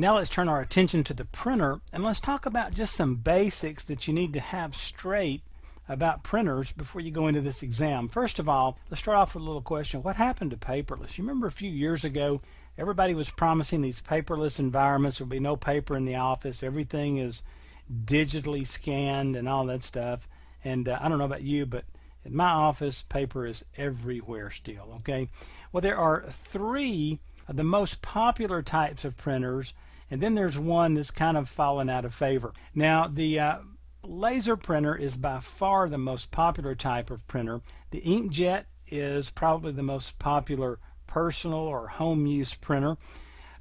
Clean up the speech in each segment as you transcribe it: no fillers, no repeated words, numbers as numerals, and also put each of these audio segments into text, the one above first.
Now let's turn our attention to the printer, and let's talk about just some basics that you need to have straight about printers before you go into this exam. First of all, let's start off with a little question. What happened to paperless? You remember a few years ago, everybody was promising these paperless environments. There'll be no paper in the office. Everything is digitally scanned and all that stuff. And I don't know about you, but in my office, paper is everywhere still, okay? Well, there are three of the most popular types of printers, and then there's one that's kind of fallen out of favor. Now, the laser printer is by far the most popular type of printer. The inkjet is probably the most popular personal or home use printer.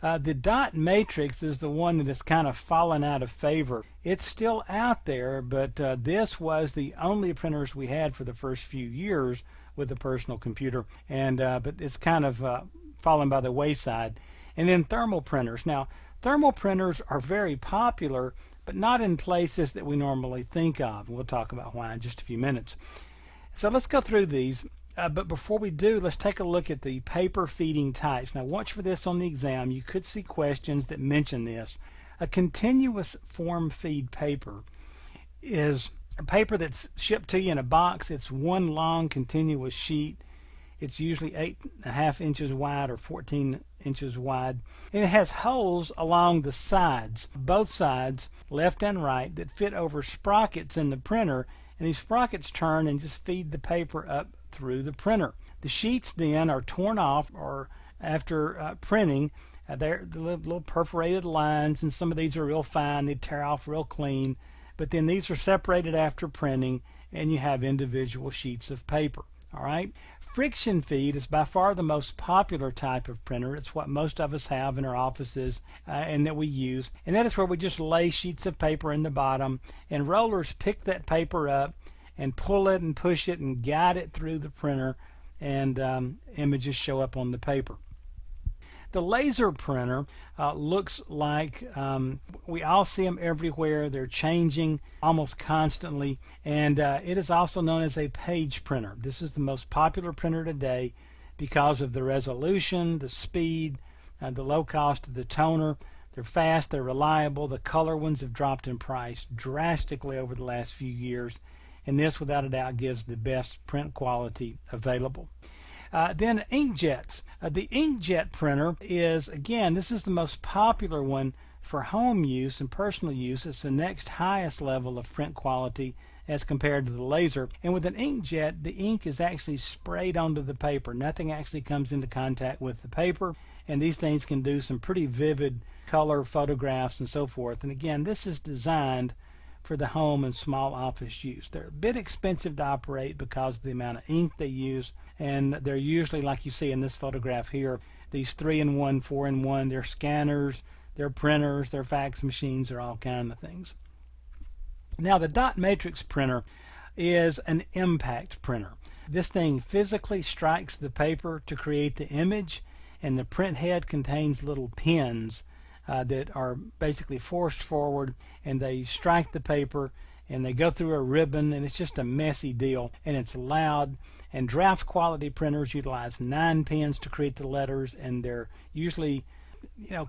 The dot matrix is the one that has kind of fallen out of favor. It's still out there, but this was the only printers we had for the first few years with the personal computer, and but it's kind of fallen by the wayside. And then thermal printers. Now, thermal printers are very popular, but not in places that we normally think of. We'll talk about why in just a few minutes. So let's go through these. But before we do, let's take a look at the paper feeding types. Now watch for this on the exam. You could see questions that mention this. A continuous form feed paper is a paper that's shipped to you in a box. It's one long continuous sheet. It's usually 8.5 inches wide or 14 inches wide. And it has holes along the sides, both sides, left and right, that fit over sprockets in the printer. And these sprockets turn and just feed the paper up through the printer. The sheets then are torn off, or after printing, they're the little perforated lines, and some of these are real fine. They tear off real clean. But then these are separated after printing, and you have individual sheets of paper. All right. Friction feed is by far the most popular type of printer. It's what most of us have in our offices and that we use. And that is where we just lay sheets of paper in the bottom, and rollers pick that paper up and pull it and push it and guide it through the printer, and images show up on the paper. The laser printer looks like, we all see them everywhere. They're changing almost constantly, and it is also known as a page printer. This is the most popular printer today because of the resolution, the speed, the low cost of the toner. They're fast, they're reliable. The color ones have dropped in price drastically over the last few years, and this without a doubt gives the best print quality available. Then inkjets. The inkjet printer is, again, this is the most popular one for home use and personal use. It's the next highest level of print quality as compared to the laser. And with an inkjet, the ink is actually sprayed onto the paper. Nothing actually comes into contact with the paper, and these things can do some pretty vivid color photographs and so forth. And again, this is designed for the home and small office use. They're a bit expensive to operate because of the amount of ink they use, and they're usually, like you see in this photograph here, these 3-in-1, 4-in-1. They're scanners, they're printers, they're fax machines, they're all kind of things. Now, the dot matrix printer is an impact printer. This thing physically strikes the paper to create the image, and the print head contains little pins that are basically forced forward, and they strike the paper and they go through a ribbon, and it's just a messy deal, and it's loud. And draft quality printers utilize 9 pins to create the letters, and they're usually,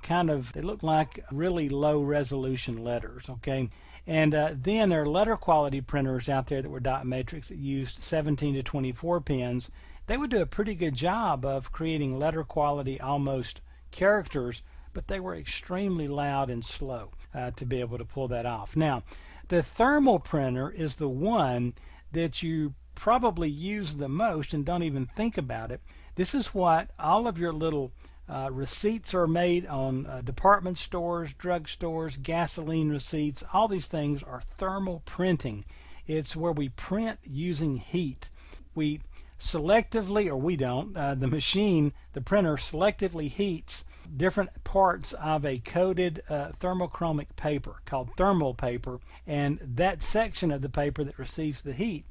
kind of, they look like really low resolution letters, okay? And then there are letter quality printers out there that were dot matrix that used 17 to 24 pins. They would do a pretty good job of creating letter quality, almost characters, but they were extremely loud and slow to be able to pull that off. Now, the thermal printer is the one that you probably use the most and don't even think about it. This is what all of your little receipts are made on. Department stores, drug stores, gasoline receipts. All these things are thermal printing. It's where we print using heat. We selectively, or we don't, the machine, the printer selectively heats different parts of a coated thermochromic paper called thermal paper, and that section of the paper that receives the heat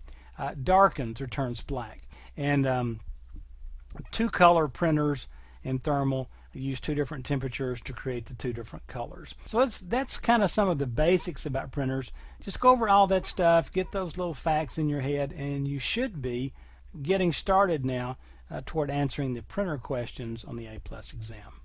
darkens or turns black. And two-color printers in thermal use 2 different temperatures to create the 2 different colors. So that's kind of some of the basics about printers. Just go over all that stuff, get those little facts in your head, and you should be getting started now toward answering the printer questions on the A+ exam.